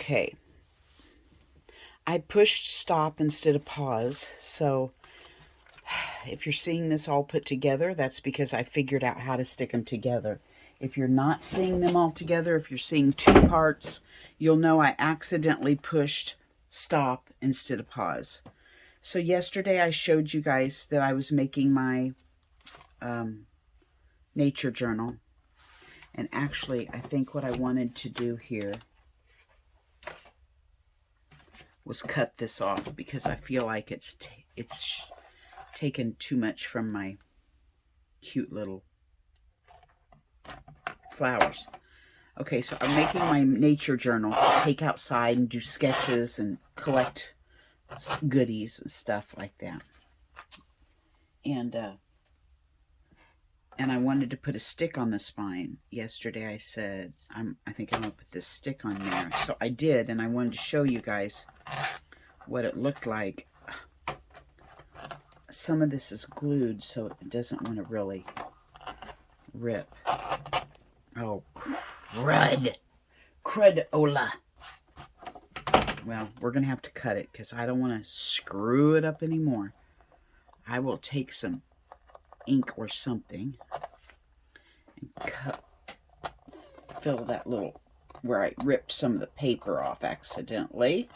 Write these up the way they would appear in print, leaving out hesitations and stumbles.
Okay. I pushed stop instead of pause, so if you're seeing this all put together, that's because I figured out how to stick them together. If you're not seeing them all together, if you're seeing two parts, you'll know I accidentally pushed stop instead of pause. So yesterday I showed you guys that I was making my nature journal. And actually, I think what I wanted to do here was cut this off because I feel like it's taken too much from my cute little flowers. Okay, so I'm making my nature journal to take outside and do sketches and collect goodies and stuff like that. And I wanted to put a stick on the spine. Yesterday I said, I think I'm going to put this stick on there. So I did, and I wanted to show you guys what it looked like. Some of this is glued, so it doesn't want to really rip. Oh, crud. Crudola. Well, we're going to have to cut it because I don't want to screw it up anymore. I will take some ink or something and fill that little where I ripped some of the paper off accidentally.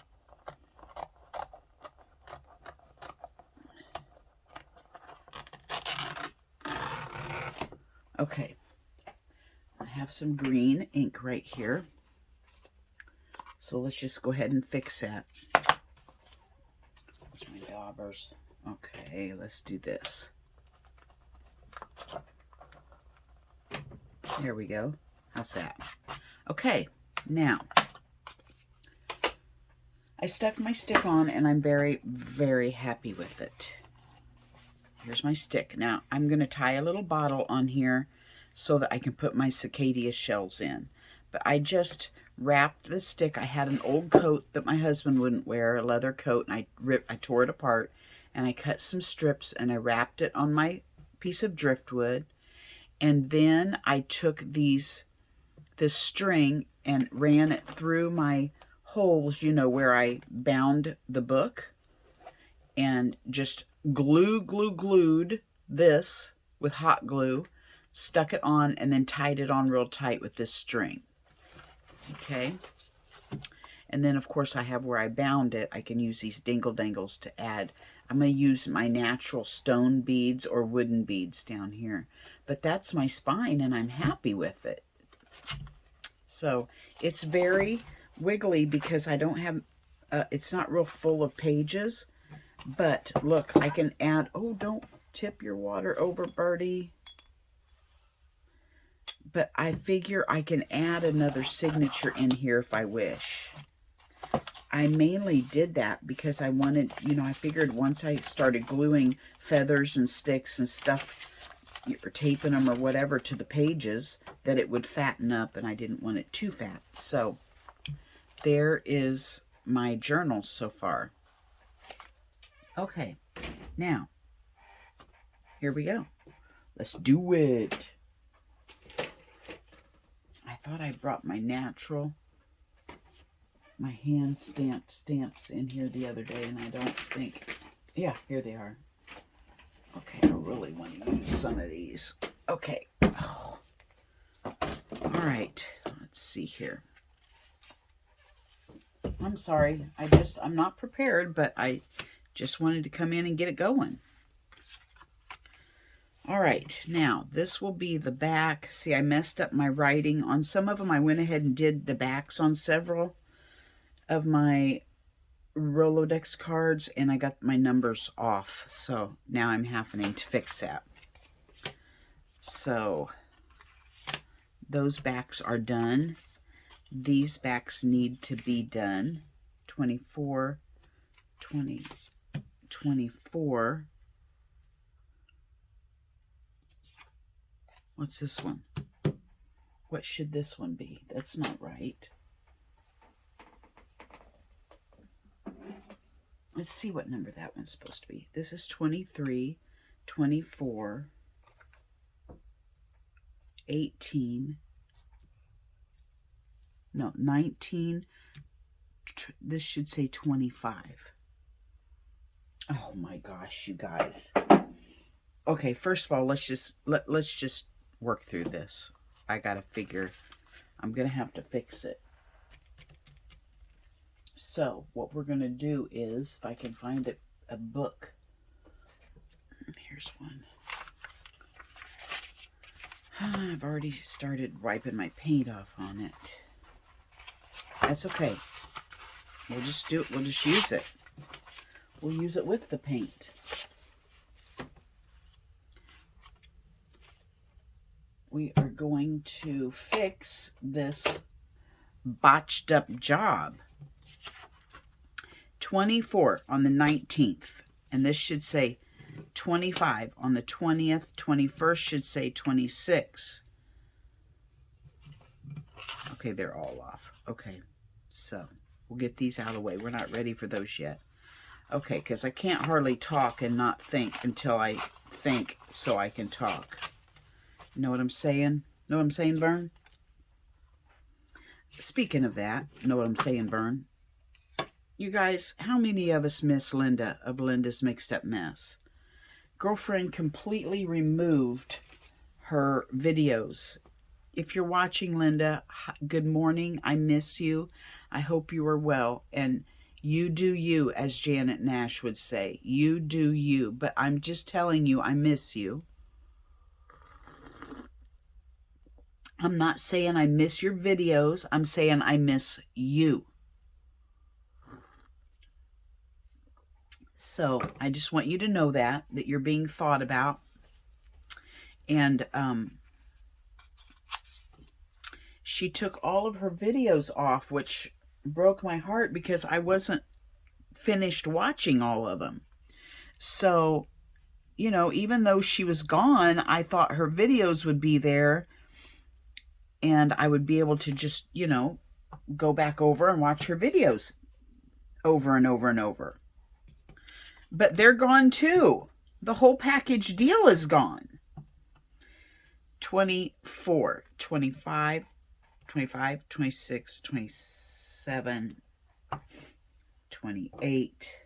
Okay, I have some green ink right here, so let's just go ahead and fix that. Where's my daubers? Okay, let's do this. There we go. How's that? Okay, now I stuck my stick on and I'm very, very happy with it. Here's my stick. Now I'm going to tie a little bottle on here so that I can put my cicada shells in. But I just wrapped the stick. I had an old coat that my husband wouldn't wear, a leather coat, and I tore it apart and I cut some strips and I wrapped it on my piece of driftwood. And then I took this string and ran it through my holes, you know, where I bound the book, and just glued this with hot glue, stuck it on, and then tied it on real tight with this string. Okay. And then, of course, I have where I bound it. I can use these dingle dangles to add. I'm going to use my natural stone beads or wooden beads down here. But that's my spine, and I'm happy with it. So it's very wiggly because I don't have, it's not real full of pages. But look, I can add, oh, don't tip your water over, Birdie. But I figure I can add another signature in here if I wish. I mainly did that because I wanted, you know, I figured once I started gluing feathers and sticks and stuff, or taping them or whatever to the pages, that it would fatten up, and I didn't want it too fat. So there is my journal so far. Okay, now, here we go. Let's do it. I thought I brought my hand stamps in here the other day, and I don't think, yeah, here they are. Okay, I really want to use some of these. Okay. Oh. All right, let's see here. I'm sorry, I'm not prepared, but I just wanted to come in and get it going. All right, now this will be the back. See, I messed up my writing. On some of them, I went ahead and did the backs on several of my Rolodex cards, and I got my numbers off. So now I'm having to fix that. So those backs are done. These backs need to be done. 24, 20, 24. What's this one? What should this one be? That's not right. Let's see what number that one's supposed to be. This is 23, 24, 18, no, 19, this should say 25. Oh my gosh, you guys. Okay, first of all, let's just work through this. I gotta figure. I'm gonna have to fix it. So what we're gonna do is, if I can find a book. Here's one. I've already started wiping my paint off on it. That's okay. We'll just do it. We'll just use it. We'll use it with the paint. We are going to fix this botched up job. 24 on the 19th. And this should say 25 on the 20th. 21st should say 26. Okay, they're all off. Okay, so we'll get these out of the way. We're not ready for those yet. Okay, because I can't hardly talk and not think until I think so I can talk. You know what I'm saying? Know what I'm saying, Vern? Speaking of that, know what I'm saying, Vern? You guys, how many of us miss Linda of Linda's Mixed Up Mess? Girlfriend completely removed her videos. If you're watching, Linda, good morning. I miss you. I hope you are well. And you do you, as Janet Nash would say. You do you. But I'm just telling you, I miss you. I'm not saying I miss your videos. I'm saying I miss you. So I just want you to know that you're being thought about. And she took all of her videos off, which broke my heart because I wasn't finished watching all of them. So, you know, even though she was gone, I thought her videos would be there and I would be able to just, you know, go back over and watch her videos over and over and over. But they're gone too. The whole package deal is gone. 24, 25, 25, 26, 27, 28,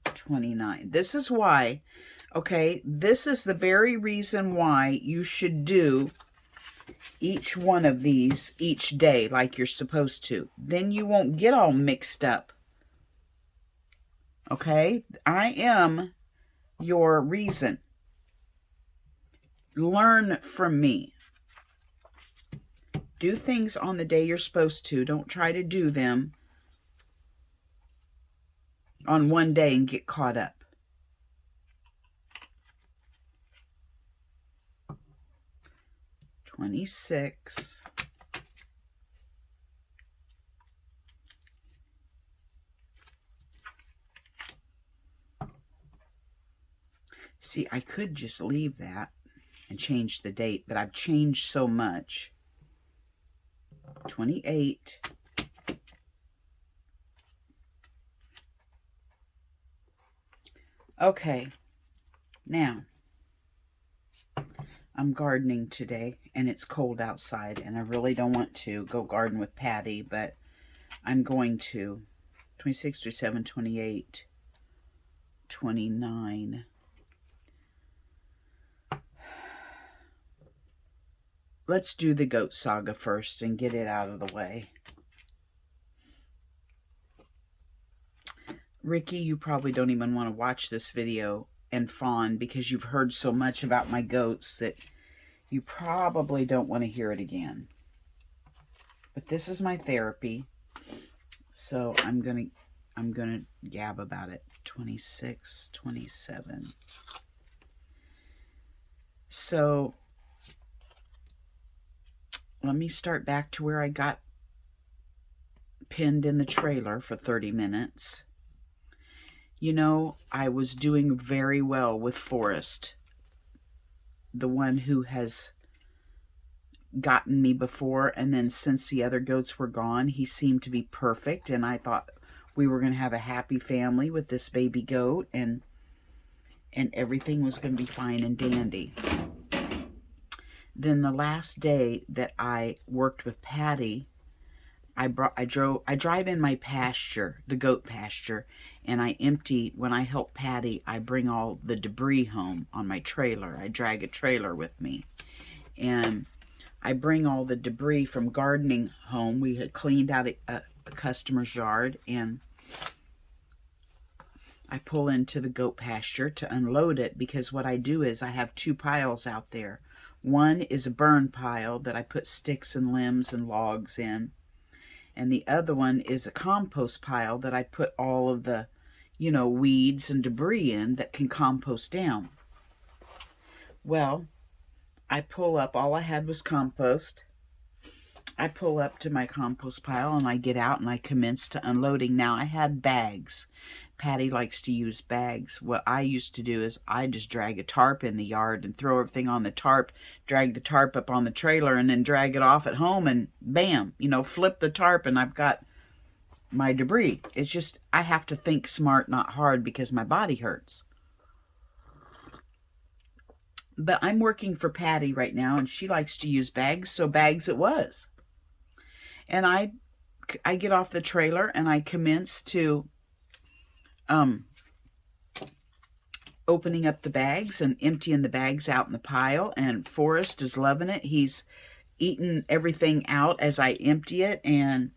29. This is why, okay, this is the very reason why you should do each one of these each day like you're supposed to. Then you won't get all mixed up. Okay? I am your reason. Learn from me. Do things on the day you're supposed to. Don't try to do them on one day and get caught up. $26. See, I could just leave that and change the date, but I've changed so much. 28. Okay, now, I'm gardening today, and it's cold outside, and I really don't want to go garden with Patty, but I'm going to. 26, 27, 28, 29. Let's do the goat saga first and get it out of the way. Ricky, you probably don't even want to watch this video, and Fawn, because you've heard so much about my goats that you probably don't want to hear it again. But this is my therapy, so I'm gonna gab about it. 26, 27. So let me start back to where I got pinned in the trailer for 30 minutes. You know, I was doing very well with Forrest, the one who has gotten me before, and then since the other goats were gone, he seemed to be perfect, and I thought we were going to have a happy family with this baby goat, and everything was going to be fine and dandy. Then the last day that I worked with Patty, I drive in my pasture, the goat pasture, and I empty, when I help Patty, I bring all the debris home on my trailer. I drag a trailer with me, and I bring all the debris from gardening home. We had cleaned out a customer's yard, and I pull into the goat pasture to unload it, because what I do is I have two piles out there. One is a burn pile that I put sticks and limbs and logs in, and the other one is a compost pile that I put all of the, weeds and debris in that can compost down. Well, I pull up, all I had was compost. I pull up to my compost pile and I get out and I commence to unloading. Now, I had bags. Patty likes to use bags. What I used to do is I just drag a tarp in the yard and throw everything on the tarp, drag the tarp up on the trailer, and then drag it off at home, and bam, flip the tarp and I've got my debris. It's just, I have to think smart, not hard, because my body hurts. But I'm working for Patty right now, and she likes to use bags, so bags it was. And I get off the trailer and I commence to opening up the bags and emptying the bags out in the pile, and Forrest is loving it. He's eating everything out as I empty it, and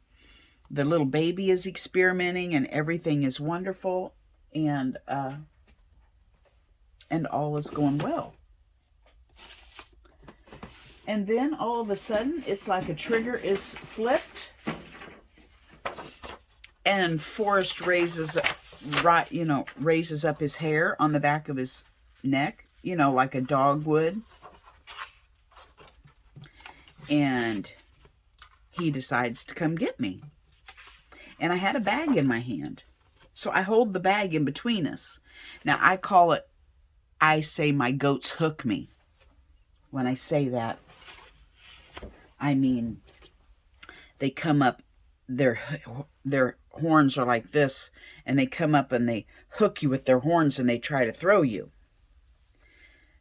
the little baby is experimenting, and everything is wonderful, and all is going well. And then all of a sudden, it's like a trigger is flipped, and Forrest raises up his hair on the back of his neck, like a dog would. And he decides to come get me. And I had a bag in my hand. So I hold the bag in between us. Now, I say my goats hook me. When I say that, I mean, they come up, their horns are like this, and they come up and they hook you with their horns and they try to throw you.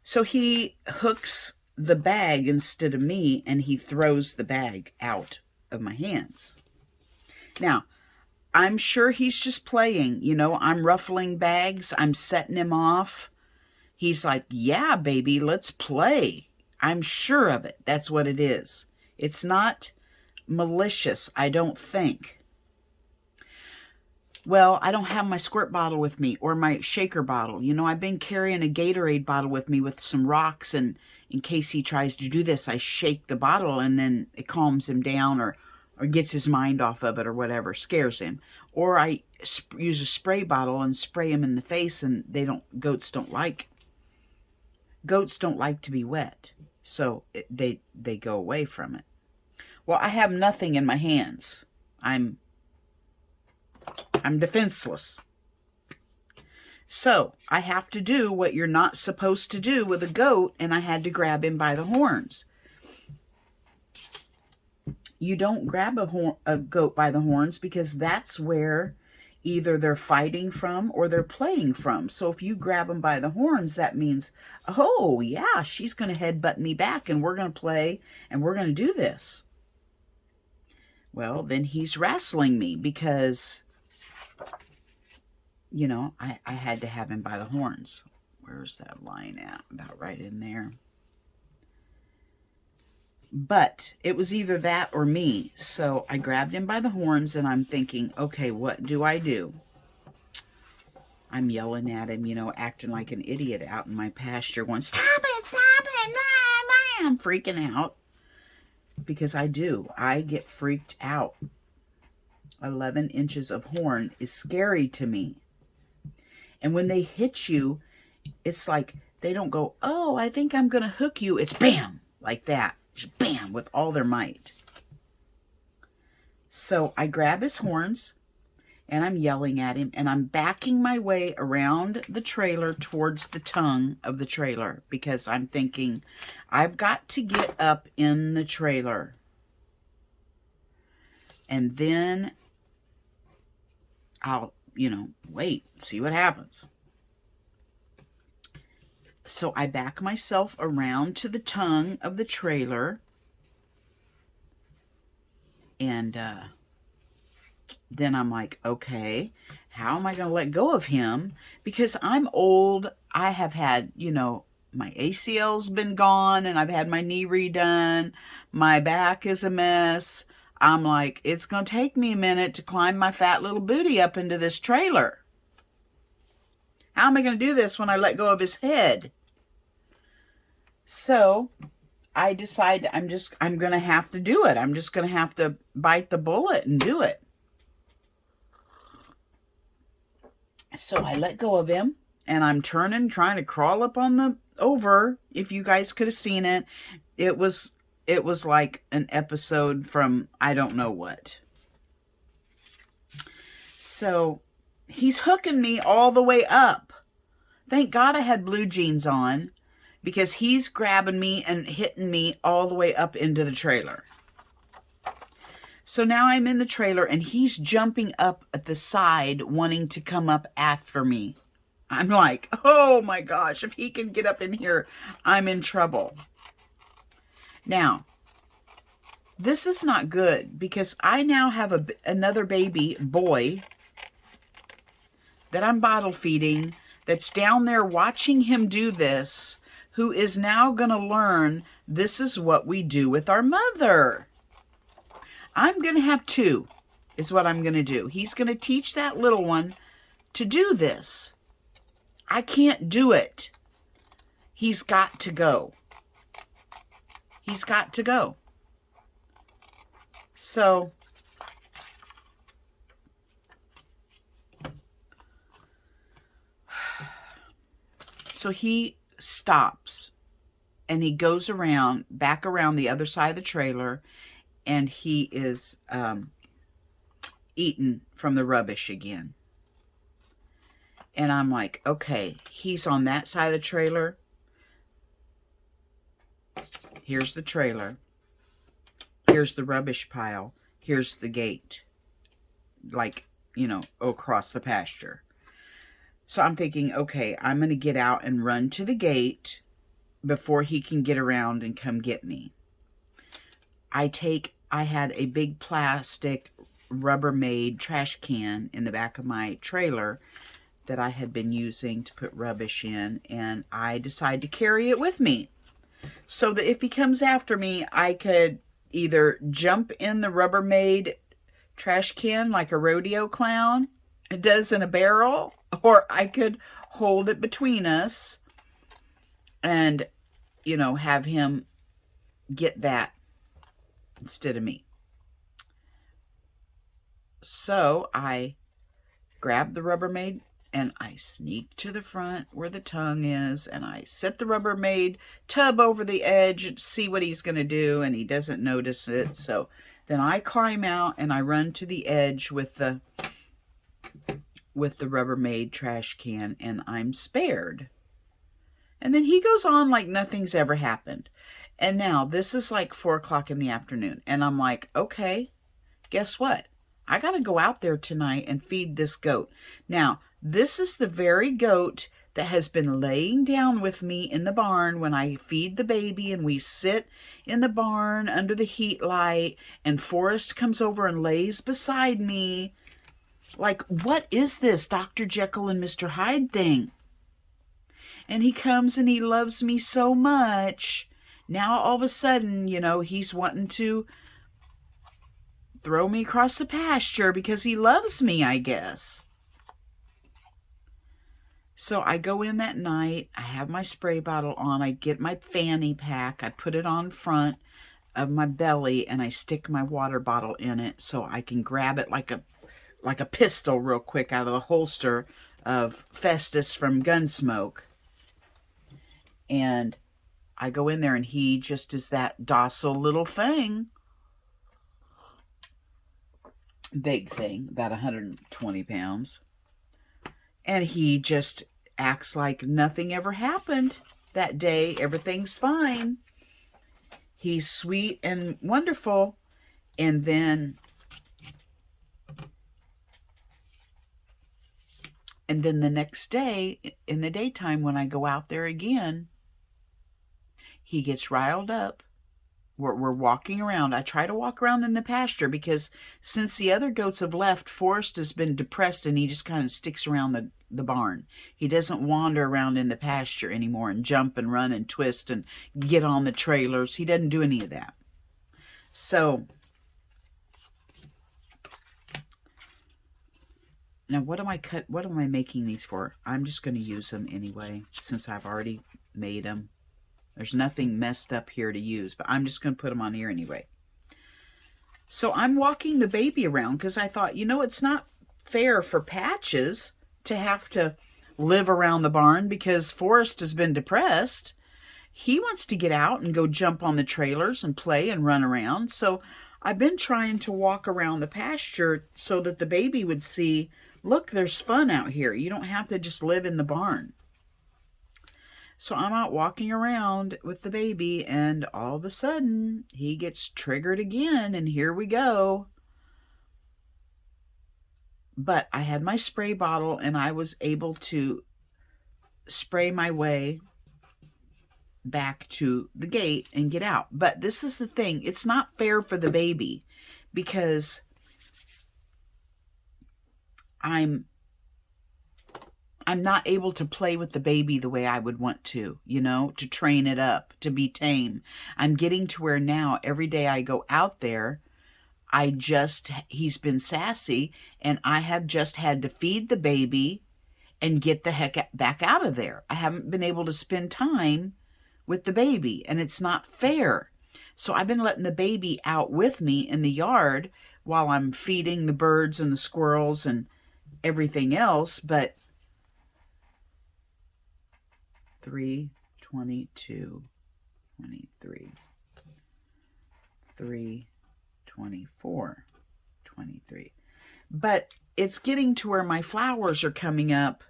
So he hooks the bag instead of me, and he throws the bag out of my hands. Now, I'm sure he's just playing, I'm ruffling bags, I'm setting him off. He's like, yeah, baby, let's play. I'm sure of it. That's what it is. It's not malicious, I don't think. Well, I don't have my squirt bottle with me or my shaker bottle. I've been carrying a Gatorade bottle with me with some rocks, and in case he tries to do this, I shake the bottle and then it calms him down, or gets his mind off of it, or whatever, scares him. Or I use a spray bottle and spray him in the face, and goats don't like to be wet. So they go away from it. Well, I have nothing in my hands. I'm defenseless. So I have to do what you're not supposed to do with a goat, and I had to grab him by the horns. You don't grab a goat by the horns, because that's where either they're fighting from or they're playing from. So if you grab them by the horns, that means, oh, yeah, she's going to headbutt me back, and we're going to play, and we're going to do this. Well, then he's wrestling me, because, I had to have him by the horns. Where's that line at? About right in there. But it was either that or me. So I grabbed him by the horns, and I'm thinking, okay, what do I do? I'm yelling at him, acting like an idiot out in my pasture, going, stop it, I'm freaking out. Because I get freaked out. 11 inches of horn is scary to me. And when they hit you, it's like they don't go, oh, I think I'm going to hook you. It's bam, like that. Just bam, with all their might. So I grab his horns, and I'm yelling at him, and I'm backing my way around the trailer towards the tongue of the trailer, because I'm thinking, I've got to get up in the trailer. And then I'll, wait, see what happens. So I back myself around to the tongue of the trailer, and then I'm like, okay, how am I going to let go of him? Because I'm old. I have had, my ACL's been gone and I've had my knee redone. My back is a mess. I'm like, it's going to take me a minute to climb my fat little booty up into this trailer. How am I going to do this when I let go of his head? So I decide I'm going to have to do it. I'm just going to have to bite the bullet and do it. So I let go of him and I'm trying to crawl up on the over. If you guys could have seen it, it was like an episode from I don't know what. So he's hooking me all the way up. Thank God I had blue jeans on, because he's grabbing me and hitting me all the way up into the trailer. So now I'm in the trailer and he's jumping up at the side wanting to come up after me. I'm like, oh my gosh, if he can get up in here, I'm in trouble. Now, this is not good because I now have another baby boy that I'm bottle feeding that's down there watching him do this, who is now going to learn this is what we do with our mother. I'm going to have two, is what I'm going to do. He's going to teach that little one to do this. I can't do it. He's got to go. He's got to go. So he stops and he goes back around the other side of the trailer, and he is eating from the rubbish again. And I'm like, okay, he's on that side of the trailer. Here's the trailer. Here's the rubbish pile. Here's the gate. Like, across the pasture. So I'm thinking, okay, I'm going to get out and run to the gate before he can get around and come get me. I had a big plastic Rubbermaid trash can in the back of my trailer that I had been using to put rubbish in, and I decided to carry it with me so that if he comes after me, I could either jump in the Rubbermaid trash can like a rodeo clown does in a barrel, or I could hold it between us and, have him get that instead of me. So I grabbed the Rubbermaid and I sneak to the front where the tongue is, and I set the Rubbermaid tub over the edge and see what he's going to do, and he doesn't notice it. So then I climb out and I run to the edge with the Rubbermaid trash can, and I'm spared. And then he goes on like nothing's ever happened. And now this is like 4 o'clock in the afternoon, and I'm like, okay, guess what? I got to go out there tonight and feed this goat. Now, this is the very goat that has been laying down with me in the barn when I feed the baby, and we sit in the barn under the heat light, and Forrest comes over and lays beside me. Like, what is this Dr. Jekyll and Mr. Hyde thing? And he comes and he loves me so much. Now all of a sudden, he's wanting to throw me across the pasture because he loves me, I guess. So I go in that night, I have my spray bottle on, I get my fanny pack, I put it on front of my belly, and I stick my water bottle in it so I can grab it like a pistol real quick out of the holster of Festus from Gunsmoke. And I go in there, and he just is that docile little thing. Big thing, about 120 pounds. And he just acts like nothing ever happened that day. Everything's fine. He's sweet and wonderful. And then the next day, in the daytime, when I go out there again, he gets riled up We're walking around. I try to walk around in the pasture because since the other goats have left, Forrest has been depressed and he just kind of sticks around the barn. He doesn't wander around in the pasture anymore and jump and run and twist and get on the trailers. He doesn't do any of that. So, now what am I making these for? I'm just going to use them anyway since I've already made them. There's nothing messed up here to use, but I'm just going to put them on here anyway. So I'm walking the baby around because I thought, you know, it's not fair for Patches to have to live around the barn because Forrest has been depressed. He wants to get out and go jump on the trailers and play and run around. So I've been trying to walk around the pasture so that the baby would see, look, there's fun out here. You don't have to just live in the barn. So I'm out walking around with the baby, and all of a sudden, he gets triggered again, and here we go. But I had my spray bottle, and I was able to spray my way back to the gate and get out. But this is the thing. It's not fair for the baby because I'm not able to play with the baby the way I would want to, you know, to train it up, to be tame. I'm getting to where now every day I go out there, he's been sassy and I have just had to feed the baby and get the heck back out of there. I haven't been able to spend time with the baby and it's not fair. So I've been letting the baby out with me in the yard while I'm feeding the birds and the squirrels and everything else, but 3, 22, 23, 3, 24, 23. But it's getting to where my flowers are coming up,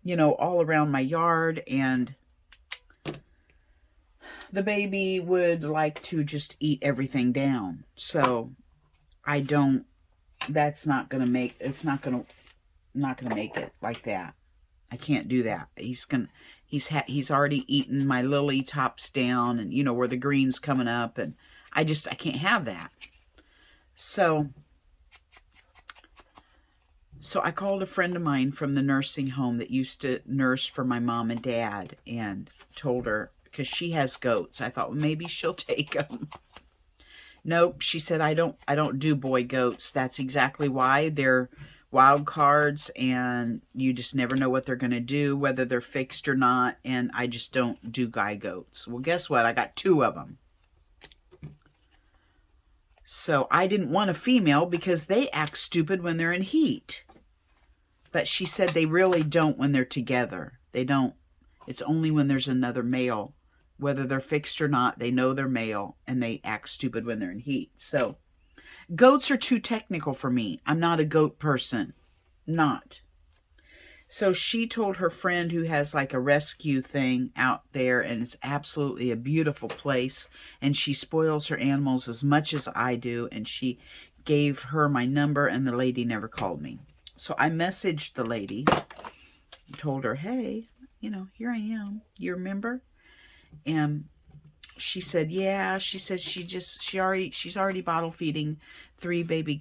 you know, all around my yard, and the baby would like to just eat everything down. So that's not going to make, it's not going to make it like that. I can't do that. He's already eaten my lily tops down and, you know, where the green's coming up. And I can't have that. So I called a friend of mine from the nursing home that used to nurse for my mom and dad and told her, because she has goats. I thought, well, maybe she'll take them. Nope. She said, I don't do boy goats. That's exactly why. They're wild cards and you just never know what they're going to do, whether they're fixed or not, and I just don't do guy goats. Well, guess what? I got 2 of them. So I didn't want a female because they act stupid when they're in heat. But she said they really don't when they're together. They don't. It's only when there's another male. Whether they're fixed or not, they know they're male and they act stupid when they're in heat. So goats are too technical for me. I'm not a goat person. Not. So she told her friend who has like a rescue thing out there, and it's absolutely a beautiful place, and she spoils her animals as much as I do, and she gave her my number, and the lady never called me. So I messaged the lady, told her, hey, you know, here I am. You remember? And she said, yeah. She said she's already bottle feeding 3 baby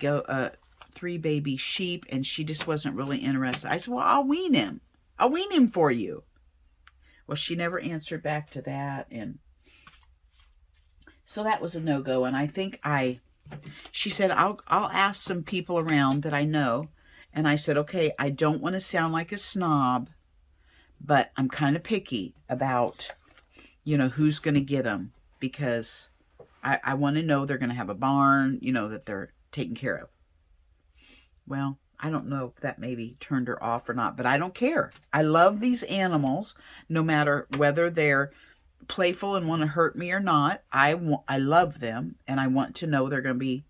sheep, and she just wasn't really interested. I said, well, I'll wean him. I'll wean him for you. Well, she never answered back to that, and so that was a no-go. And I think she said, I'll ask some people around that I know. And I said, okay, I don't want to sound like a snob, but I'm kind of picky about, you know, who's going to get them, because I want to know they're going to have a barn, you know, that they're taken care of. Well, I don't know if that maybe turned her off or not, but I don't care. I love these animals, no matter whether they're playful and want to hurt me or not. I love them, and I want to know they're going to be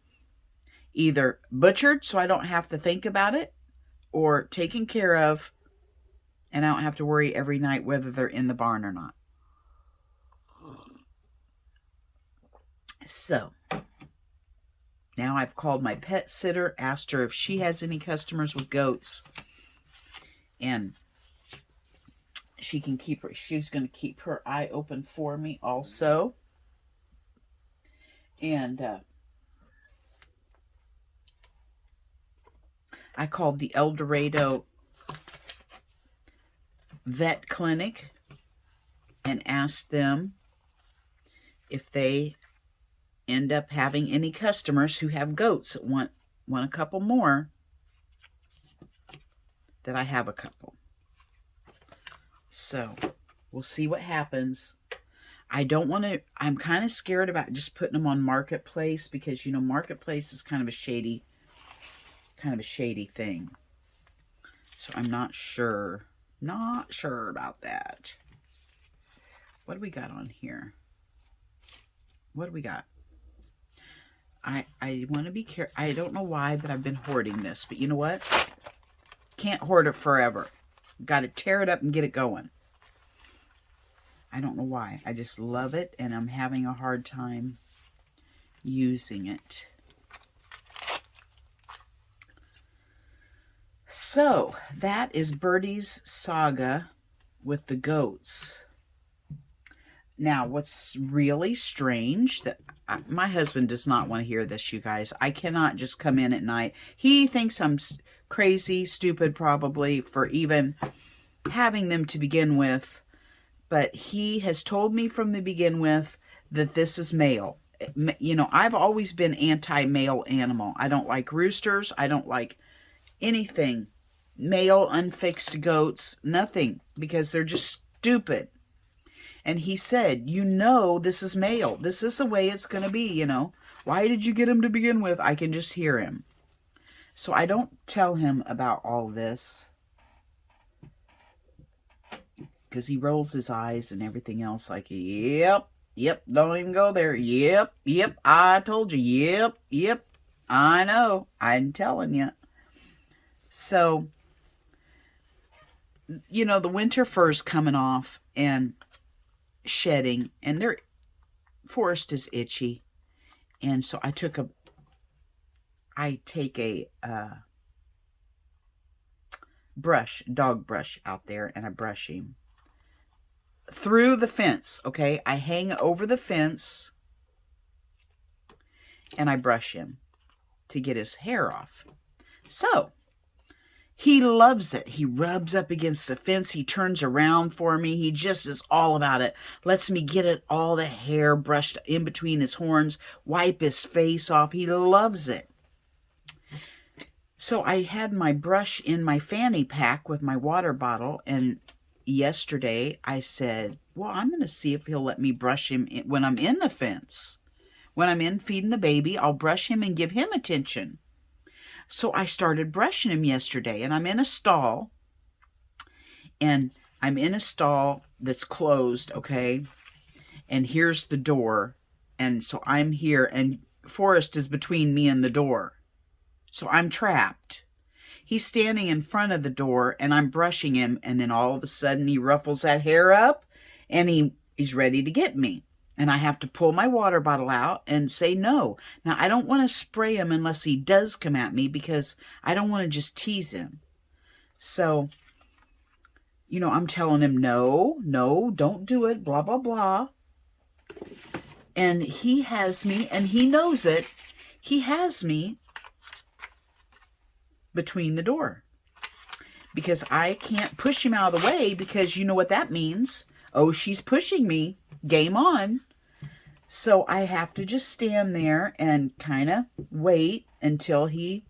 either butchered so I don't have to think about it, or taken care of, and I don't have to worry every night whether they're in the barn or not. So now I've called my pet sitter, asked her if she has any customers with goats, and she's going to keep her eye open for me also. And I called the El Dorado Vet Clinic and asked them if they end up having any customers who have goats that want a couple more, that I have a couple. So we'll see what happens. I don't want to, I'm kind of scared about just putting them on Marketplace because, you know, Marketplace is kind of a shady thing. So I'm not sure about that. What do we got on here? What do we got? I want to be careful. I don't know why, but I've been hoarding this. But you know what? Can't hoard it forever. Got to tear it up and get it going. I don't know why. I just love it, and I'm having a hard time using it. So, that is Birdie's saga with the goats. Now, what's really strange, that my husband does not want to hear this, you guys. I cannot just come in at night. He thinks I'm crazy, stupid probably, for even having them to begin with. But he has told me from the begin with that this is male. You know, I've always been anti-male animal. I don't like roosters. I don't like anything. Male unfixed goats, nothing, because they're just stupid. And he said, you know, this is male. This is the way it's going to be, you know. Why did you get him to begin with? I can just hear him. So I don't tell him about all this, because he rolls his eyes and everything else like, yep, don't even go there. Yep, I told you. Yep, I know. I'm telling you. So, you know, the winter fur's coming off and shedding, and their forest is itchy. And so I take a brush, dog brush out there, and I brush him through the fence, okay? I hang over the fence and I brush him to get his hair off. So, he loves it. He rubs up against the fence. He turns around for me. He just is all about it. Lets me get it, all the hair brushed in between his horns, wipe his face off. He loves it. So I had my brush in my fanny pack with my water bottle, and yesterday I said, well, I'm going to see if he'll let me brush him when I'm in the fence. When I'm in feeding the baby, I'll brush him and give him attention. So I started brushing him yesterday, and I'm in a stall, and I'm in a stall that's closed, okay? And here's the door, and so I'm here, and Forrest is between me and the door. So I'm trapped. He's standing in front of the door, and I'm brushing him, and then all of a sudden he ruffles that hair up, and he's ready to get me. And I have to pull my water bottle out and say no. Now, I don't want to spray him unless he does come at me, because I don't want to just tease him. So, you know, I'm telling him, no, don't do it, blah, blah, blah. And he has me, and he knows it. He has me between the door, because I can't push him out of the way, because you know what that means. Oh, she's pushing me. Game on. So I have to just stand there and kind of wait until he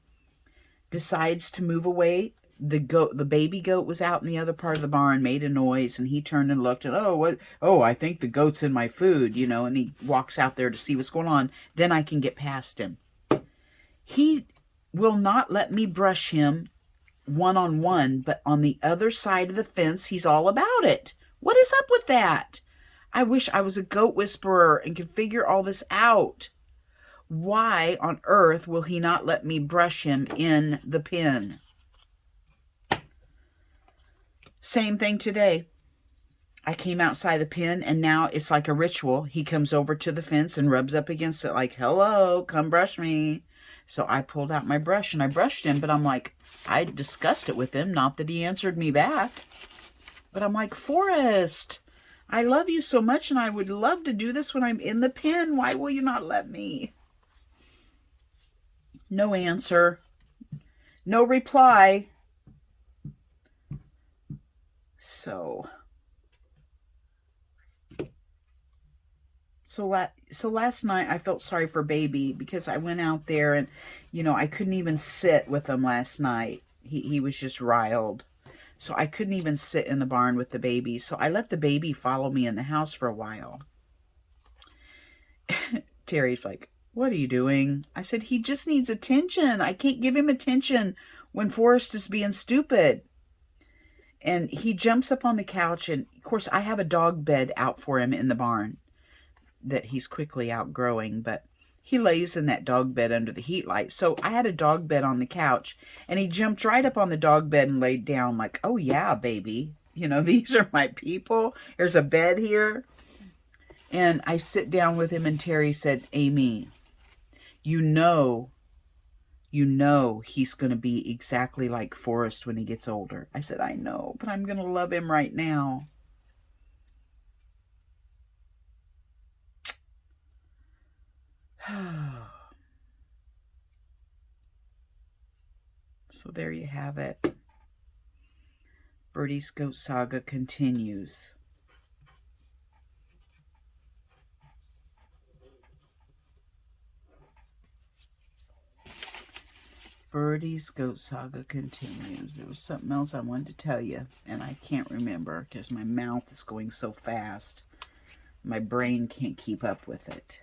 decides to move away. The baby goat was out in the other part of the barn, made a noise, and he turned and looked, and I think the goat's in my food, you know, and he walks out there to see what's going on. Then I can get past him. He will not let me brush him one-on-one, but on the other side of the fence, he's all about it. What is up with that? I wish I was a goat whisperer and could figure all this out. Why on earth will he not let me brush him in the pen? Same thing today. I came outside the pen, and now it's like a ritual. He comes over to the fence and rubs up against it like, hello, come brush me. So I pulled out my brush and I brushed him, but I'm like, I discussed it with him. Not that he answered me back. But I'm like, Forrest, I love you so much, and I would love to do this when I'm in the pen. Why will you not let me? No answer. No reply. So last night I felt sorry for baby because I went out there and, you know, I couldn't even sit with him last night. He was just riled. So I couldn't even sit in the barn with the baby. So I let the baby follow me in the house for a while. Terry's like, what are you doing? I said, he just needs attention. I can't give him attention when Forrest is being stupid. And he jumps up on the couch. And, of course, I have a dog bed out for him in the barn that he's quickly outgrowing. But he lays in that dog bed under the heat light. So I had a dog bed on the couch. And he jumped right up on the dog bed and laid down like, oh, yeah, baby. You know, these are my people. There's a bed here. And I sit down with him and Terry said, Amy, you know he's going to be exactly like Forrest when he gets older. I said, I know, but I'm going to love him right now. So there you have it. Birdie's Goat Saga continues. Birdie's Goat Saga continues. There was something else I wanted to tell you, and I can't remember because my mouth is going so fast. My brain can't keep up with it.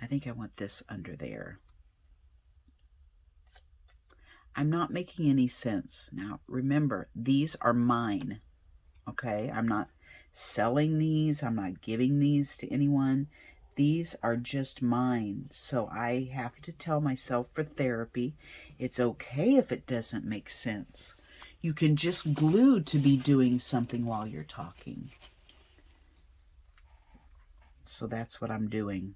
I think I want this under there. I'm not making any sense. Now, remember, these are mine, okay? I'm not selling these. I'm not giving these to anyone. These are just mine. So I have to tell myself for therapy, it's okay if it doesn't make sense. You can just glue to be doing something while you're talking. So that's what I'm doing.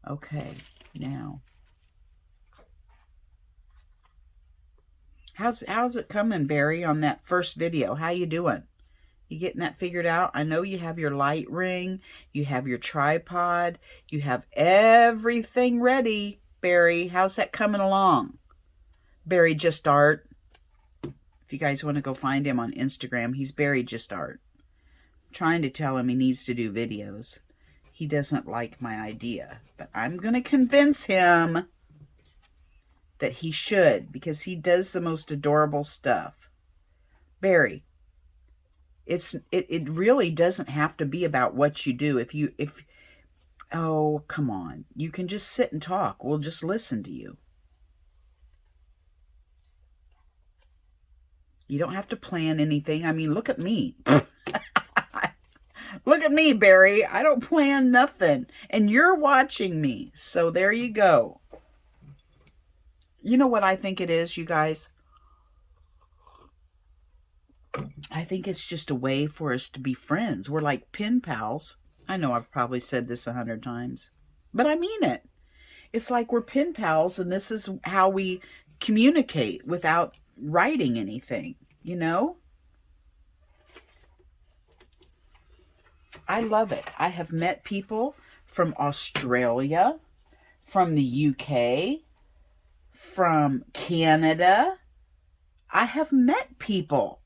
Okay, now, how's it coming, Barry, on that first video? How you doing? You getting that figured out? I know you have your light ring, you have your tripod, you have everything ready, Barry. How's that coming along? Barry Just Art. If you guys want to go find him on Instagram, he's Barry Just Art. I'm trying to tell him he needs to do videos. He doesn't like my idea, but I'm going to convince him that he should, because he does the most adorable stuff. Barry, it really doesn't have to be about what you do. Oh, come on. You can just sit and talk. We'll just listen to you. You don't have to plan anything. I mean, look at me. Look at me, Barry. I don't plan nothing. And you're watching me. So there you go. You know what I think it is, you guys? I think it's just a way for us to be friends. We're like pen pals. I know I've probably said this 100 times, but I mean it. It's like we're pen pals, and this is how we communicate without writing anything, you know? I love it. I have met people from Australia, from the UK, from Canada. I have met people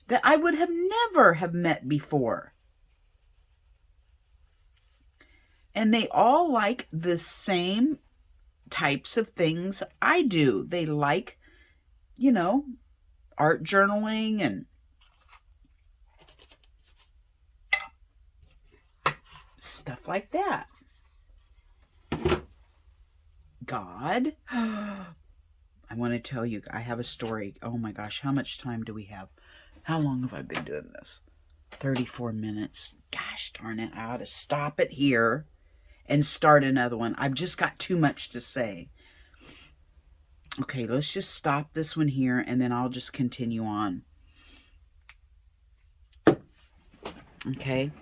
that I would have never have met before. And they all like the same types of things I do. They like, you know, art journaling and stuff like that. God, I want to tell you, I have a story. Oh my gosh, how much time do we have? How long have I been doing this? 34 minutes. Gosh darn it, I ought to stop it here and start another one. I've just got too much to say. Okay, let's just stop this one here, and then I'll just continue on. Okay,